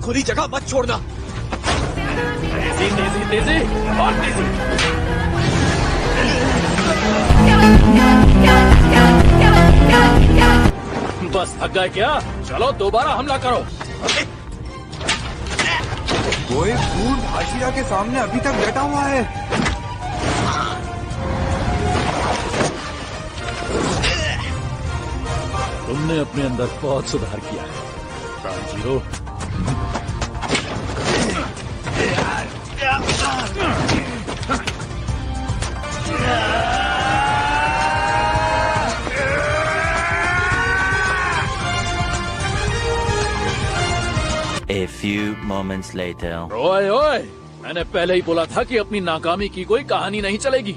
खुली जगह मत छोड़ना। तेजी तेजी तेजी और तेजी। बस थक गए क्या? चलो दोबारा हमला करो। वो एक फूल हाशिरा के सामने अभी तक बैठा हुआ है। तुमने अपने अंदर बहुत सुधार किया है Tanjiro. A few moments later. ओए ओए, मैंने पहले ही बोला था कि अपनी नाकामी की कोई कहानी नहीं चलेगी।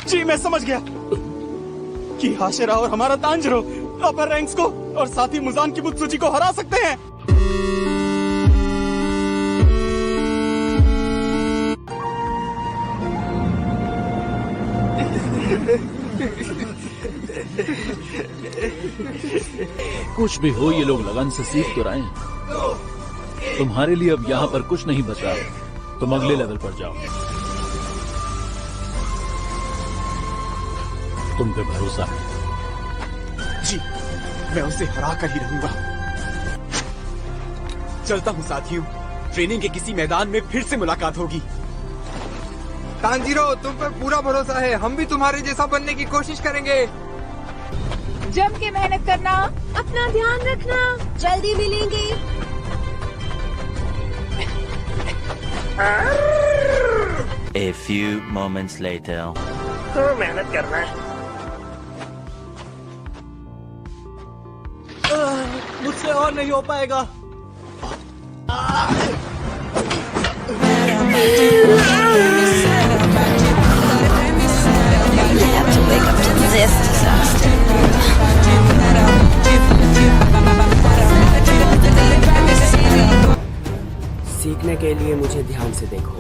जी मैं समझ गया कि हाशिरा और हमारा तांजिरो अपर रैंक्स को और साथ ही मुजान की बुत्सुजी को हरा सकते हैं। कुछ भी हो, ये लोग लगन से सीख तो रहे हैं। तुम्हारे लिए अब यहाँ पर कुछ नहीं बचा, तुम अगले लेवल पर जाओ। तुम पे भरोसा है। जी मैं उसे हरा कर ही रहूंगा। चलता हूँ साथियों, ट्रेनिंग के किसी मैदान में फिर से मुलाकात होगी। तांजीरो, तुम पर पूरा भरोसा है। हम भी तुम्हारे जैसा बनने की कोशिश करेंगे। जम के मेहनत करना, अपना ध्यान रखना, जल्दी मिलेंगे। A few moments later. तो मेहनत करना है। मुझसे और नहीं हो पाएगा। सीखने के लिए मुझे ध्यान से देखो।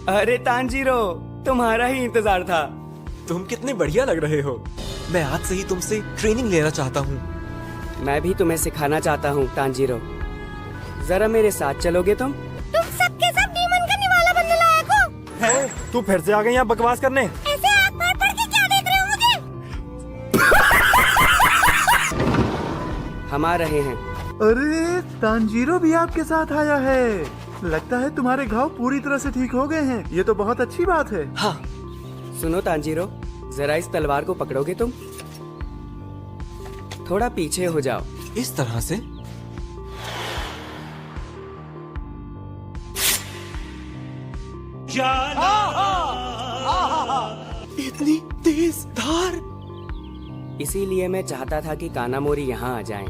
अरे तांजीरो, तुम्हारा ही इंतजार था। तुम कितने बढ़िया लग रहे हो। मैं आज से ही तुमसे ट्रेनिंग लेना चाहता हूँ। मैं भी तुम्हें सिखाना चाहता हूँ तांजीरो। जरा मेरे साथ चलोगे तुम? तुम सबके सब डीमन का निवाला बनने लायक हो। तू फिर से आ गई यहाँ बकवास करने। ऐसे आँख फाड़ फाड़ के क्या देख रहे हो मुझे? हम आ रहे हैं। अरे तांजीरो भी आपके साथ आया है। लगता है तुम्हारे घाव पूरी तरह से ठीक हो गए हैं। ये तो बहुत अच्छी बात है। हाँ सुनो तांजीरो, जरा इस तलवार को पकड़ोगे तुम? थोड़ा पीछे हो जाओ। इस तरह से। इतनी तेज धार। इसीलिए मैं चाहता था कि कानामोरी यहाँ आ जाएं।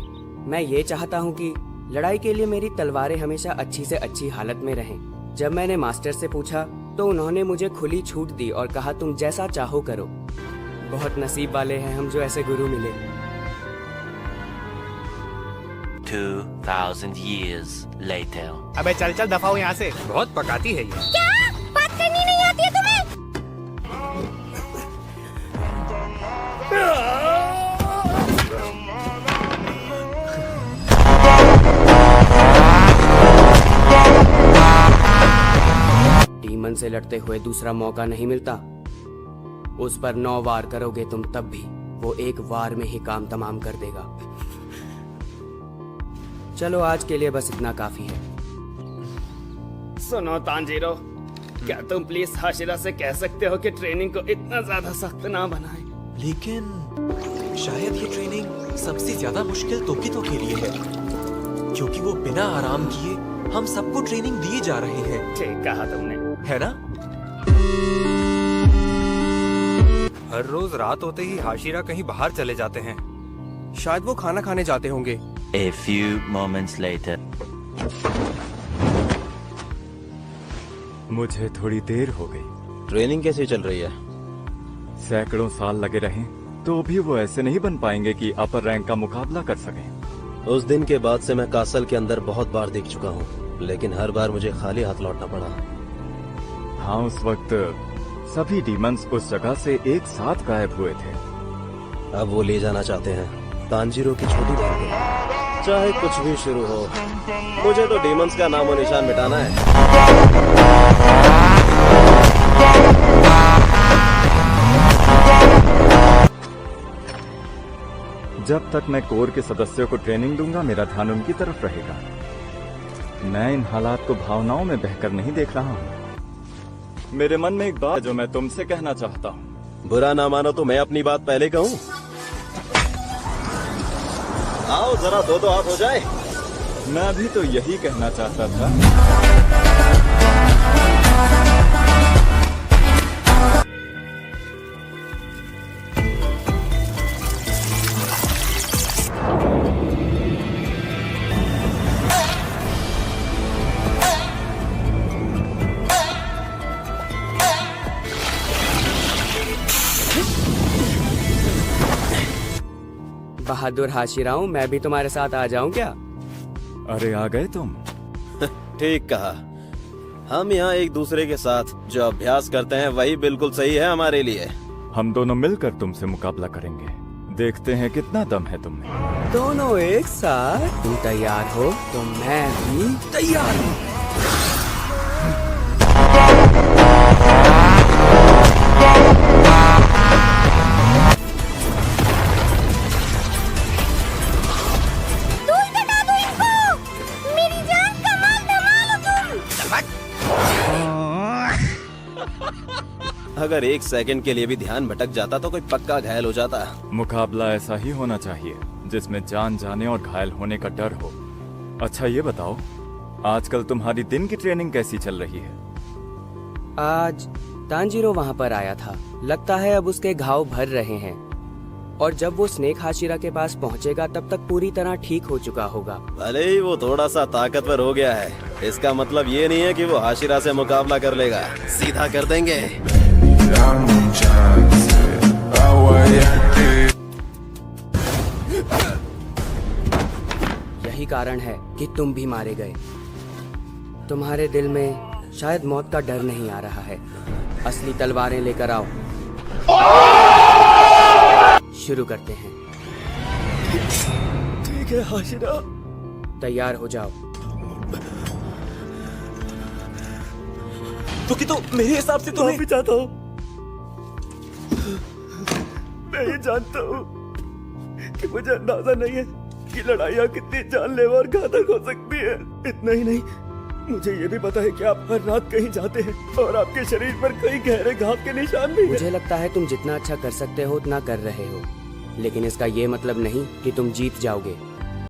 मैं ये चाहता हूँ कि लड़ाई के लिए मेरी तलवारें हमेशा अच्छी से अच्छी हालत में रहें। जब मैंने मास्टर से पूछा तो उन्होंने मुझे खुली छूट दी और कहा तुम जैसा चाहो करो। बहुत नसीब वाले हैं हम जो ऐसे गुरु मिले। 2000 years later. अबे चल चल दफा हो यहाँ से। बहुत पकाती है ये। क्या बात करनी नहीं आती है तुम्हें? डीमन से लड़ते हुए दूसरा मौका नहीं मिलता। उस पर 9 वार करोगे तुम तब भी वो एक वार में ही काम तमाम कर देगा। चलो आज के लिए बस इतना काफी है। सुनो तांजीरो, क्या तुम प्लीज हाशिरा से कह सकते हो कि ट्रेनिंग को इतना ज्यादा सख्त ना बनाए? लेकिन शायद ये ट्रेनिंग सबसे ज्यादा मुश्किल तोकितो के लिए है, क्योंकि वो बिना आराम किए हम सबको ट्रेनिंग दिए जा रहे हैं। ठीक कहा तुमने, है ना? हर रोज रात होते ही हाशिरा कहीं बाहर चले जाते हैं। शायद वो खाना खाने जाते होंगे। A few moments later. मुझे थोड़ी देर हो गई। ट्रेनिंग कैसी चल रही है? सैकड़ों साल लगे रहें तो भी वो ऐसे नहीं बन पाएंगे कि अपर रैंक का मुकाबला कर सकें। उस दिन के बाद से मैं कासल के अंदर बहुत बार देख चुका हूँ, लेकिन हर बार मुझे खाली हाथ लौटना पड़ा। हाँ, उस वक्त सभी डीमंस उस जगह से एक साथ गायब हुए थे। अब वो ले जाना चाहते हैं तांजीरो की छोटी बहन को। चाहे कुछ भी शुरू हो, मुझे तो डीमंस का नामो निशान मिटाना है। जब तक मैं कोर के सदस्यों को ट्रेनिंग दूंगा, मेरा ध्यान उनकी तरफ रहेगा। मैं इन हालात को भावनाओं में बहकर नहीं देख रहा हूँ। मेरे मन में एक बात है जो मैं तुमसे कहना चाहता हूँ। बुरा ना मानो तो मैं अपनी बात पहले कहूँ। आओ जरा दो हाथ हो जाए। मैं भी तो यही कहना चाहता था। बहादुर हाशिराओं, मैं भी तुम्हारे साथ आ जाऊं क्या? अरे आ गए तुम। ठीक कहा। हम यहाँ एक दूसरे के साथ जो अभ्यास करते हैं वही बिल्कुल सही है हमारे लिए। हम दोनों मिलकर तुमसे मुकाबला करेंगे। देखते हैं कितना दम है तुम में। दोनों एक साथ? तुम तैयार हो तो मैं भी तैयार हूँ। अगर एक सेकंड के लिए भी ध्यान भटक जाता तो कोई पक्का घायल हो जाता। मुकाबला ऐसा ही होना चाहिए जिसमें जान जाने और घायल होने का डर हो। अच्छा ये बताओ, आजकल तुम्हारी दिन की ट्रेनिंग कैसी चल रही है? आज तांजीरो वहाँ पर आया था। लगता है अब उसके घाव भर रहे हैं और जब वो स्नेक हाशिरा के पास पहुँचेगा तब तक पूरी तरह ठीक हो चुका होगा। भले ही वो थोड़ा सा ताकतवर हो गया है, इसका मतलब ये नहीं है कि वो हाशिरा से मुकाबला कर लेगा। सीधा कर देंगे। यही कारण है कि तुम भी मारे गए। तुम्हारे दिल में शायद मौत का डर नहीं आ रहा है। असली तलवारें लेकर आओ। शुरू करते हैं। ठीक है हाशिरा। तैयार हो जाओ। तो मेरे हिसाब से तुम्हें भी चाहता हूँ। मैं ये जानता हूँ कि मुझे अंदाजा नहीं है कि लड़ाइयाँ कितनी जानलेवा और घातक हो सकती है। इतना ही नहीं, मुझे ये भी पता है कि आप हर रात कहीं जाते हैं और आपके शरीर पर कई गहरे घाव के निशान भी हैं। मुझे लगता है तुम जितना अच्छा कर सकते हो उतना कर रहे हो, लेकिन इसका ये मतलब नहीं कि तुम जीत जाओगे।